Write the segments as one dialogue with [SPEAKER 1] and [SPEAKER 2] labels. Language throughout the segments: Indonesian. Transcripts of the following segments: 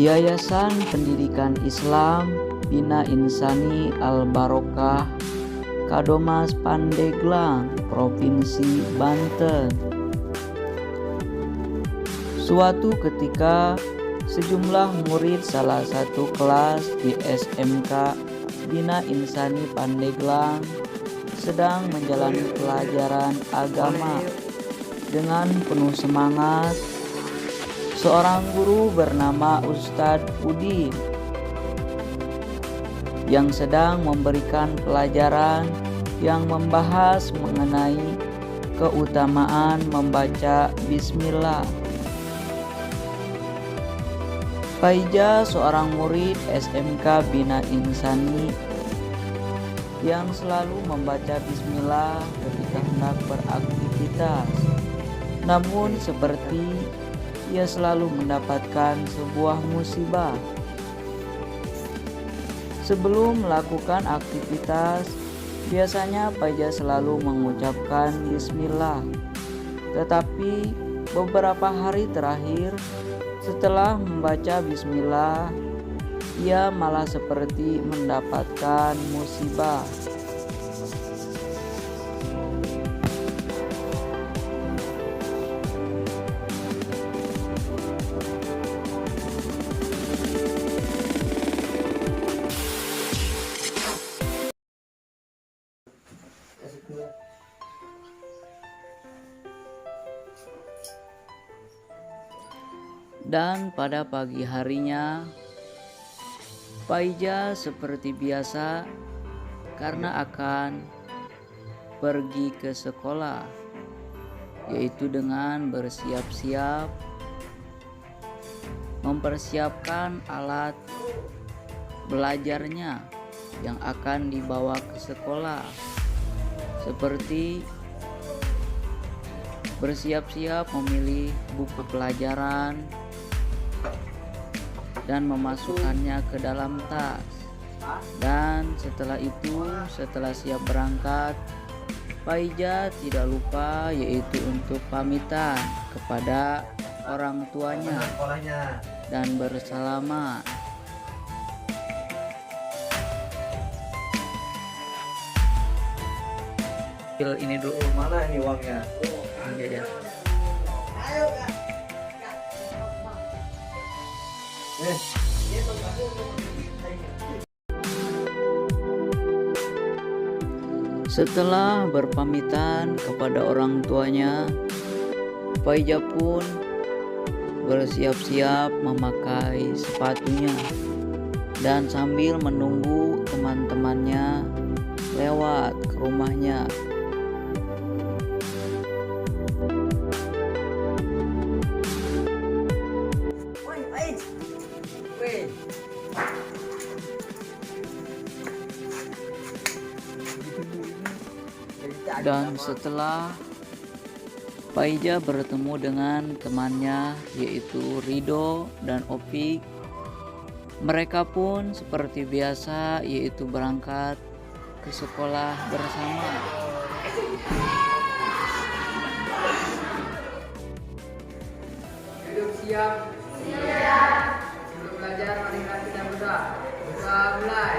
[SPEAKER 1] Yayasan Pendidikan Islam Bina Insani Al-Barokah, Kadomas Pandeglang, Provinsi Banten. Suatu ketika, sejumlah murid salah satu kelas di SMK Bina Insani Pandeglang sedang menjalani pelajaran agama dengan penuh semangat. Seorang guru bernama Ustadz Udin yang sedang memberikan pelajaran yang membahas mengenai keutamaan membaca Bismillah. Faiza, seorang murid SMK Bina Insani yang selalu membaca Bismillah ketika hendak beraktivitas, namun seperti ia selalu mendapatkan sebuah musibah. Sebelum melakukan aktivitas, biasanya Faiza selalu mengucapkan Bismillah. Tetapi beberapa hari terakhir, setelah membaca Bismillah, ia malah seperti mendapatkan musibah. Dan pada pagi harinya, Faiza seperti biasa karena akan pergi ke sekolah, yaitu dengan bersiap-siap mempersiapkan alat belajarnya yang akan dibawa ke sekolah, seperti bersiap-siap memilih buku pelajaran dan memasukkannya ke dalam tas. Dan setelah itu, setelah siap berangkat, Faiza tidak lupa yaitu untuk pamitan kepada orang tuanya dan bersalamat. Ini dulu, mana ini uangnya? Ini aja. Setelah berpamitan kepada orang tuanya, Faiza pun bersiap-siap memakai sepatunya dan sambil menunggu teman-temannya lewat ke rumahnya. Dan setelah Faiza bertemu dengan temannya yaitu Rido dan Opik, mereka pun seperti biasa yaitu berangkat ke sekolah bersama.
[SPEAKER 2] Hidup siap. Siap. Untuk belajar mari kita berdoa. Doa mulai.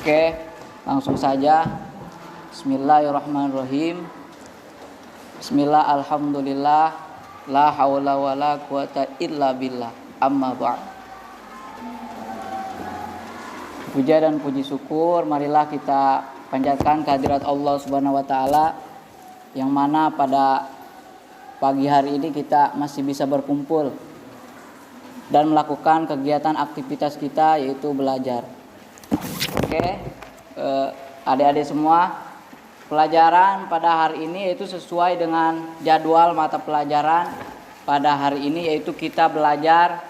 [SPEAKER 3] Oke, langsung saja. Bismillahirrahmanirrahim. Bismillah, alhamdulillah, la haula wala quwata illa billah. Amma ba'd. Puja dan puji syukur marilah kita panjatkan kehadirat Allah Subhanahu wa taala, yang mana pada pagi hari ini kita masih bisa berkumpul dan melakukan kegiatan aktivitas kita, yaitu belajar. Oke, adik-adik semua, pelajaran pada hari ini yaitu sesuai dengan jadwal mata pelajaran pada hari ini, yaitu kita belajar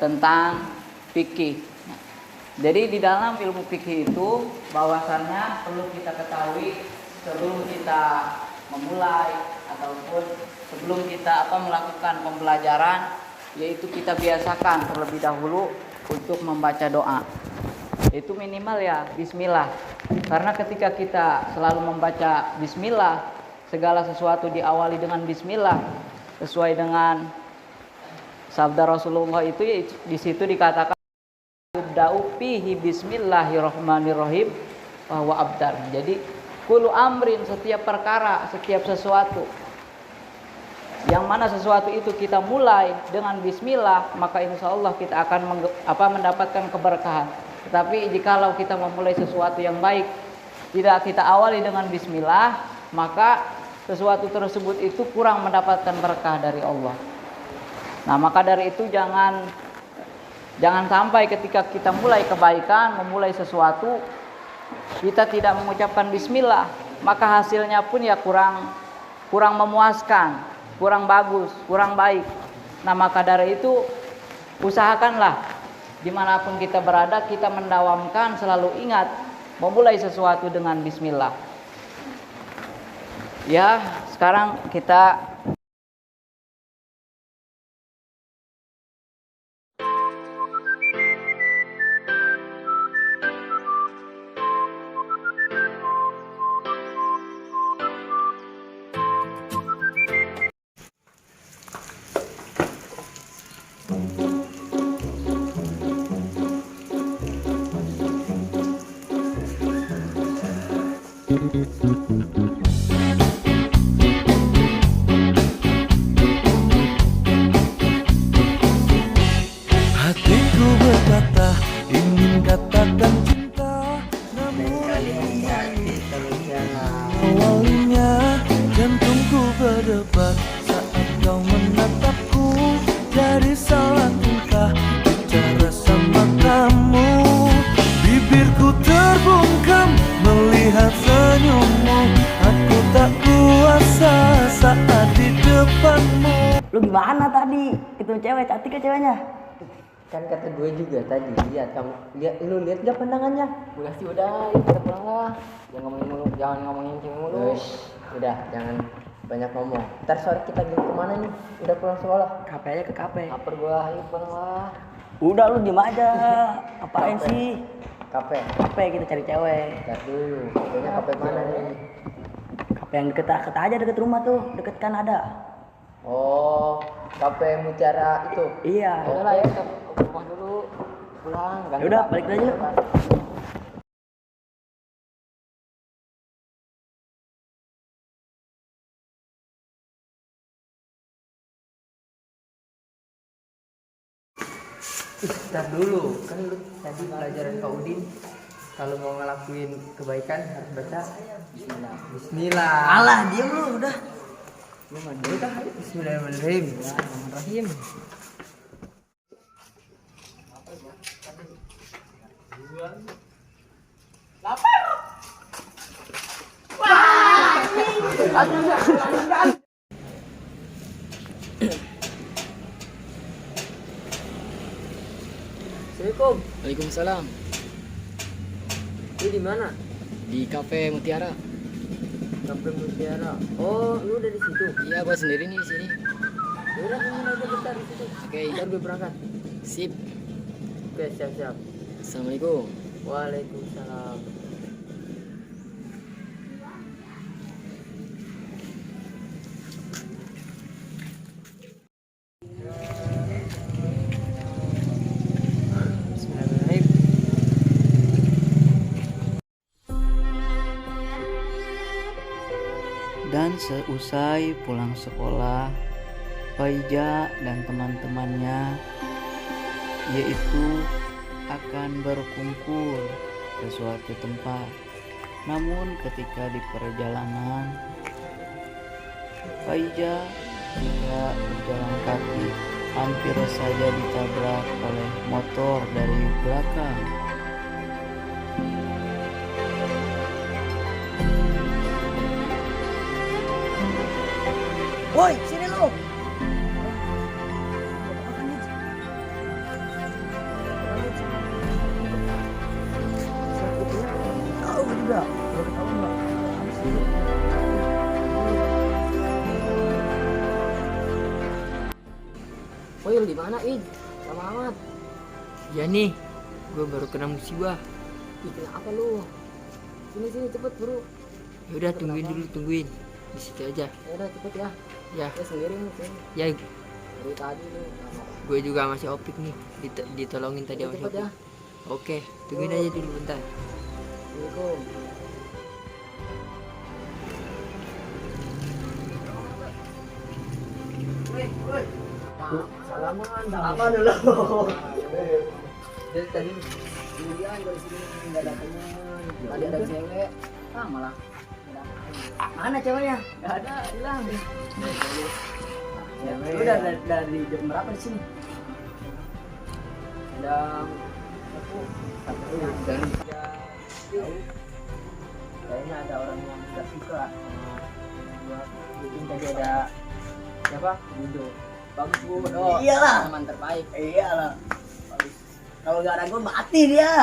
[SPEAKER 3] tentang fikih. Jadi di dalam ilmu fikih itu bahwasannya perlu kita ketahui sebelum kita memulai ataupun sebelum kita melakukan pembelajaran, yaitu kita biasakan terlebih dahulu untuk membaca doa. Itu minimal ya bismillah. Karena ketika kita selalu membaca bismillah, segala sesuatu diawali dengan bismillah sesuai dengan sabda Rasulullah itu, di situ dikatakan yubda'u fihi bismillahirrahmanirrahim bahwa abdar. Jadi kullu amrin, setiap perkara, setiap sesuatu yang mana sesuatu itu kita mulai dengan bismillah, maka insya Allah kita akan mendapatkan keberkahan. Tetapi jikalau kita memulai sesuatu yang baik tidak kita awali dengan bismillah, maka sesuatu tersebut itu kurang mendapatkan berkah dari Allah. Nah, maka dari itu jangan sampai ketika kita mulai kebaikan, memulai sesuatu, kita tidak mengucapkan bismillah, maka hasilnya pun ya kurang memuaskan, kurang bagus, kurang baik. Nah, maka dari itu usahakanlah dimanapun kita berada, kita mendawamkan, selalu ingat memulai sesuatu dengan bismillah. Ya, sekarang kita
[SPEAKER 4] hatiku berkata ingin katakan cinta, namun awalnya jantungku berdebar saat kau menatapku. Dari salah tingkah bicara sama kamu, bibirku terbungkam melihat senyummu. Aku tak kuasa saat di depanmu.
[SPEAKER 5] Lu gimana tadi? Ketemu cewek, cantik ke ceweknya?
[SPEAKER 2] Kan kata gue juga tadi, lihat lu lihat gak pandangannya? Udah sih, udah, yuk kita pulang lah. Jangan ngomongin cewek mulu. Udah, jangan banyak ngomong. Ntar sore kita gini kemana nih? Udah pulang sekolah?
[SPEAKER 5] Kafe aja ke kafe.
[SPEAKER 2] Kaper gua, ayo pulang lah.
[SPEAKER 5] Udah lu diem aja. Apain sih?
[SPEAKER 2] Kafe.
[SPEAKER 5] Kafe kita cari cewek.
[SPEAKER 2] Ntar dulu, kayaknya kafe mana nih?
[SPEAKER 5] Kafe yang deket aja, deket rumah tuh, deket kan ada.
[SPEAKER 2] Oh, kafe Mutiara itu?
[SPEAKER 5] Iya.
[SPEAKER 2] Udah lah ya, kita ke rumah dulu. Pulang.
[SPEAKER 5] Yaudah, balik aja yuk.
[SPEAKER 2] Ntar dulu, kan lu tadi pelajaran Pak Udin, kalau mau ngelakuin kebaikan harus baca Bismillah. Bismillah.
[SPEAKER 5] Alah, diem lu udah.
[SPEAKER 2] Udah, Bismillahirrahmanirrahim. Bismillahirrahmanirrahim. Lapar. Wah. Assalamualaikum.
[SPEAKER 3] Waalaikumsalam.
[SPEAKER 2] Lu di mana?
[SPEAKER 3] Di Cafe Mutiara.
[SPEAKER 2] Kafe Mutiara. Oh, lu udah di situ?
[SPEAKER 3] Iya, gua sendiri nih di sini.
[SPEAKER 2] Udah, tungguin aja bentar di situ.
[SPEAKER 3] Oke.
[SPEAKER 2] Ntar gue berangkat.
[SPEAKER 3] Sip.
[SPEAKER 2] Oke, siap-siap.
[SPEAKER 3] Assalamualaikum.
[SPEAKER 2] Waalaikumsalam. Bismillahirrahmanirrahim.
[SPEAKER 3] Dan seusai pulang sekolah, Faija dan teman-temannya yaitu akan berkumpul ke suatu tempat. Namun ketika di perjalanan, Faija jika berjalan kaki hampir saja ditabrak oleh motor dari belakang.
[SPEAKER 5] Woi, sini lu. Tahu juga. Baru ketahuan enggak?
[SPEAKER 2] Woi, lu di mana, Id? Lama amat.
[SPEAKER 6] Ya nih, gue baru kena musibah.
[SPEAKER 2] Ih, kenapa lu? Sini cepet buru.
[SPEAKER 6] Ya udah tungguin dulu, tungguin di situ aja.
[SPEAKER 2] Ya udah cepet ya.
[SPEAKER 6] Ya,
[SPEAKER 2] Ya sendiri nih. Sini.
[SPEAKER 6] ya
[SPEAKER 2] Dari tadi lu.
[SPEAKER 6] gue juga masih opik nih, ditolongin tadi
[SPEAKER 2] Ya,
[SPEAKER 6] sama si
[SPEAKER 2] cepet ya.
[SPEAKER 6] opik. Oke, tungguin aja dulu bentar.
[SPEAKER 2] Assalamualaikum.
[SPEAKER 5] Apa dulu?
[SPEAKER 2] Dari tadi kemudian dari sini nggak ada teman. Tadi ada cewek. Malah
[SPEAKER 5] Mana ceweknya?
[SPEAKER 2] nggak ada, hilang.
[SPEAKER 5] Lu udah dari jam berapa di sini?
[SPEAKER 2] Jam dan kayaknya ada orang yang nggak suka. Mungkin tadi ada siapa? Budo. Bagus Bu. Oh,
[SPEAKER 5] Iyalah.
[SPEAKER 2] teman terbaik.
[SPEAKER 5] Iyalah. Kalau nggak ada gue mati dia.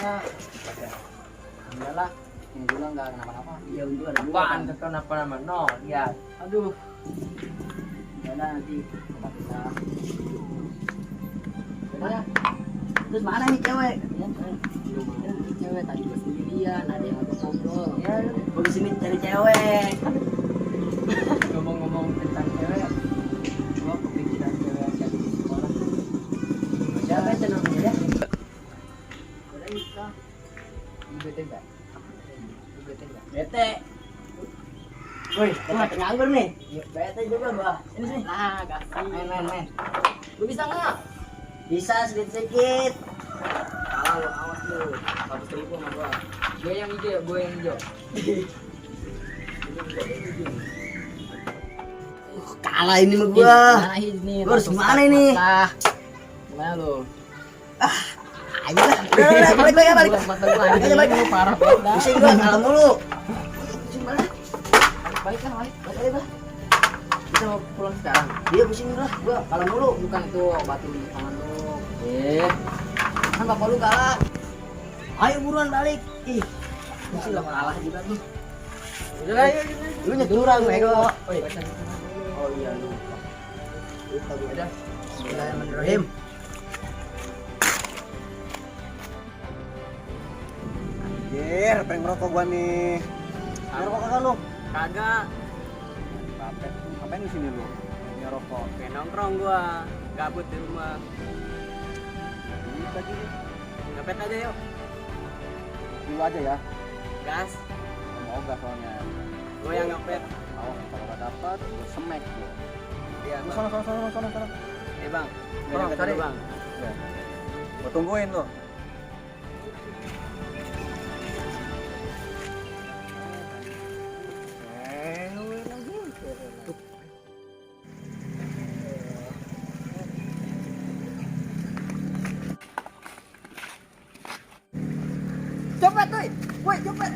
[SPEAKER 2] Nah, alhamdulillah. Ini juga nggak kenapa-napa.
[SPEAKER 5] Ya untung ada gue.
[SPEAKER 6] Apaan kenapa-nama? No, ya.
[SPEAKER 2] Aduh. Ya udah nanti kita bisa. Ya,
[SPEAKER 5] Terus mana nih cewek?
[SPEAKER 2] cewek tadi juga sendirian, ada yang ngajak ngobrol.
[SPEAKER 5] Ya, gue di sini cari cewek.
[SPEAKER 6] Ngomong-ngomong tentang cewek, gue kepikiran cewek yang jadi di sekolah.
[SPEAKER 5] Siapa itu namanya ya?
[SPEAKER 2] Udah nikah.
[SPEAKER 6] Bete enggak? Bete enggak?
[SPEAKER 5] Bete. Woi, bete nganggur nih. Bete juga gua. Ini sini.
[SPEAKER 2] Nah, kasih.
[SPEAKER 5] Main.
[SPEAKER 2] Lu bisa nggak?
[SPEAKER 5] Bisa sedikit-sedikit.
[SPEAKER 2] Kalah lu, awas lu. 100.000 sama gua.
[SPEAKER 6] Gue yang hijau, gue yang hijau.
[SPEAKER 5] Kalah ini sama gua.
[SPEAKER 2] Nah, ini.
[SPEAKER 5] Gua harus gimana ini?
[SPEAKER 2] Gimana lu?
[SPEAKER 5] Ayo lah. Udah, balik.
[SPEAKER 2] Balik aja, balik. Parah banget dah.
[SPEAKER 5] Pusing gua, kalah mulu.
[SPEAKER 2] Balik kan, balik.
[SPEAKER 5] Balik aja, Bah.
[SPEAKER 2] Kita mau pulang sekarang.
[SPEAKER 5] Dia pusing lah, gua kalah mulu.
[SPEAKER 2] Bukan itu obatin di tangan lu. Kan bapak lu kalah.
[SPEAKER 5] Ayo buruan balik. Ih,
[SPEAKER 2] Mesti lo kalah juga tuh.
[SPEAKER 6] Udah, ayo.
[SPEAKER 5] lu nyerang bego.
[SPEAKER 2] Oh iya lu.
[SPEAKER 5] Udah. Bismillahirrahmanirrahim. Anjir, pengen ngerokok gua nih. Ngerokok kagak lu?
[SPEAKER 6] Kagak,
[SPEAKER 5] Ngapain di sini lu? Ngerokok.
[SPEAKER 6] pengen nongkrong gua, gabut di rumah.
[SPEAKER 5] Bisa gini.
[SPEAKER 6] Ngepet aja yuk,
[SPEAKER 5] Dulu aja ya.
[SPEAKER 6] gas.
[SPEAKER 5] Mau gas soalnya.
[SPEAKER 6] Gue yang ngepet.
[SPEAKER 5] Mau kalau nggak dapat, gua semek lu.
[SPEAKER 6] Iya,
[SPEAKER 5] Lu
[SPEAKER 6] bang.
[SPEAKER 5] Sana.
[SPEAKER 6] Bang, gue
[SPEAKER 5] Bang,
[SPEAKER 6] ngepet
[SPEAKER 5] cari.
[SPEAKER 6] dulu, bang.
[SPEAKER 5] Gua tungguin lu.
[SPEAKER 2] Copet, woi, copet.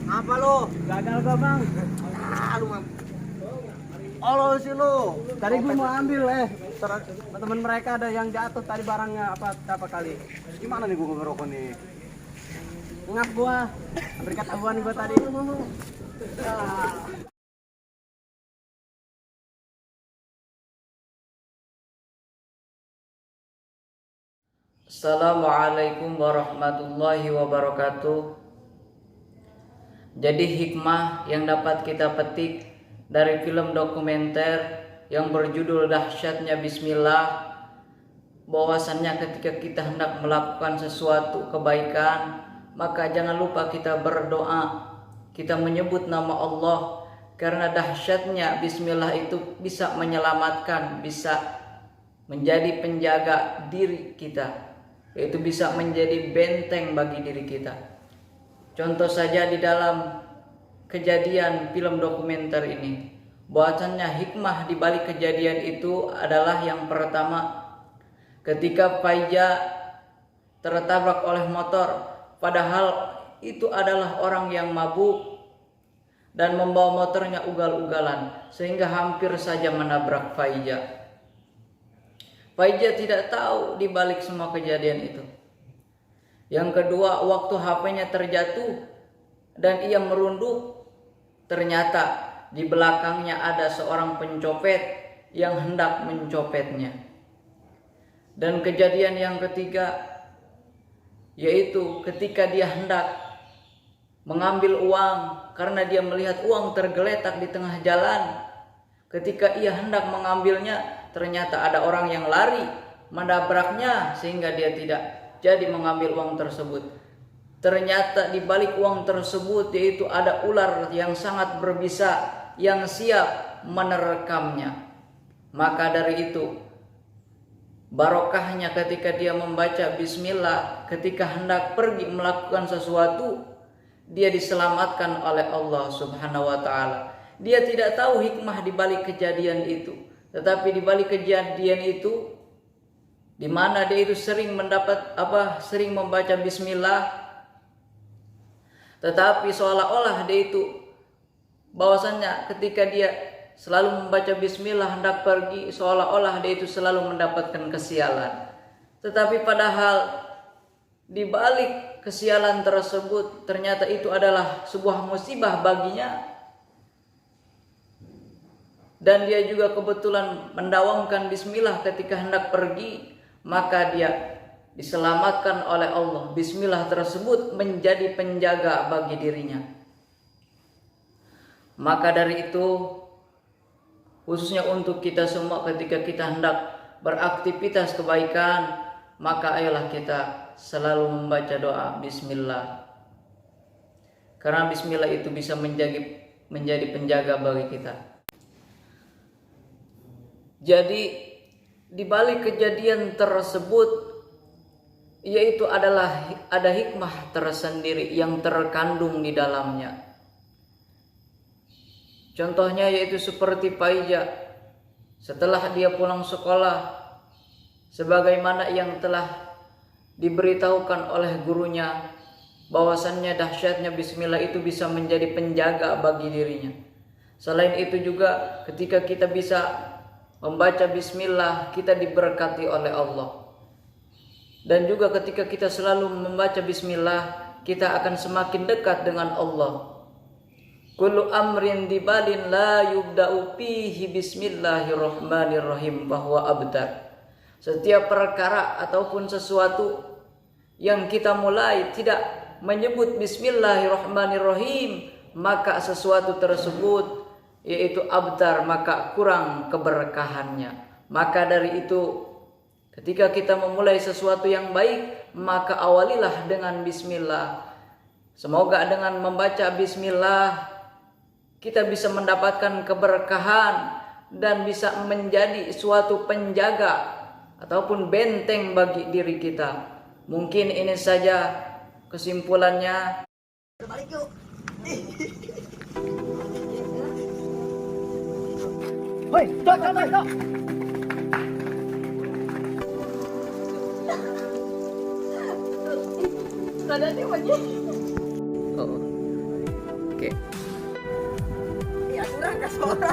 [SPEAKER 5] Apa lu?
[SPEAKER 6] Gagal gua, bang.
[SPEAKER 5] Lu mah. Oh sih lu.
[SPEAKER 6] Tadi gue mau ambil teman mereka ada yang jatuh tadi barangnya apa kali.
[SPEAKER 5] Gimana nih gua ngerokok nih?
[SPEAKER 6] Ngap gua, hampir ketahuan gua tadi.
[SPEAKER 3] Assalamualaikum warahmatullahi wabarakatuh. Jadi hikmah yang dapat kita petik dari film dokumenter yang berjudul Dahsyatnya Bismillah bahwasannya ketika kita hendak melakukan sesuatu kebaikan, maka jangan lupa kita berdoa, kita menyebut nama Allah, karena dahsyatnya bismillah itu bisa menyelamatkan, bisa menjadi penjaga diri kita, yaitu bisa menjadi benteng bagi diri kita. Contoh saja di dalam kejadian film dokumenter ini, bahwasannya hikmah di balik kejadian itu adalah yang pertama, ketika Faiza tertabrak oleh motor, padahal itu adalah orang yang mabuk dan membawa motornya ugal-ugalan sehingga hampir saja menabrak Faiza. Faiza tidak tahu di balik semua kejadian itu. Yang kedua, waktu HP-nya terjatuh dan ia merunduk, ternyata di belakangnya ada seorang pencopet yang hendak mencopetnya. Dan kejadian yang ketiga, yaitu ketika dia hendak mengambil uang karena dia melihat uang tergeletak di tengah jalan. Ketika ia hendak mengambilnya, ternyata ada orang yang lari menabraknya sehingga dia tidak jadi mengambil uang tersebut. Ternyata di balik uang tersebut yaitu ada ular yang sangat berbisa yang siap menerkamnya. Maka dari itu, barokahnya ketika dia membaca bismillah ketika hendak pergi melakukan sesuatu, dia diselamatkan oleh Allah Subhanahu wa taala. Dia tidak tahu hikmah di balik kejadian itu, tetapi di balik kejadian itu di mana dia itu sering membaca bismillah, tetapi seolah-olah dia itu bahwasannya ketika dia selalu membaca bismillah hendak pergi, seolah-olah dia itu selalu mendapatkan kesialan. Tetapi padahal di balik kesialan tersebut ternyata itu adalah sebuah musibah baginya. Dan dia juga kebetulan mendawamkan bismillah ketika hendak pergi, maka dia diselamatkan oleh Allah. Bismillah tersebut menjadi penjaga bagi dirinya. Maka dari itu, khususnya untuk kita semua ketika kita hendak beraktivitas kebaikan, maka ayolah kita selalu membaca doa bismillah. Karena bismillah itu bisa menjadi penjaga bagi kita. Jadi di balik kejadian tersebut yaitu ada hikmah tersendiri yang terkandung di dalamnya. Contohnya yaitu seperti Faiza setelah dia pulang sekolah, sebagaimana yang telah diberitahukan oleh gurunya bahwasannya dahsyatnya bismillah itu bisa menjadi penjaga bagi dirinya. Selain itu juga ketika kita bisa membaca bismillah, kita diberkati oleh Allah. Dan juga ketika kita selalu membaca bismillah, kita akan semakin dekat dengan Allah. Kullu amrin dibalin la yubda'u fihi bismillahirrahmanirrahim bahwa abtar. Setiap perkara ataupun sesuatu yang kita mulai tidak menyebut bismillahirrahmanirrahim, maka sesuatu tersebut yaitu abtar, maka kurang keberkahannya. Maka dari itu, ketika kita memulai sesuatu yang baik, maka awalilah dengan bismillah. Semoga dengan membaca bismillah kita bisa mendapatkan keberkahan dan bisa menjadi suatu penjaga ataupun benteng bagi diri kita. Mungkin ini saja kesimpulannya.
[SPEAKER 5] Balik yuk. Woi, stop. Ada di wajah.
[SPEAKER 3] Oh. Oke.
[SPEAKER 5] Ya, kurang ke suara.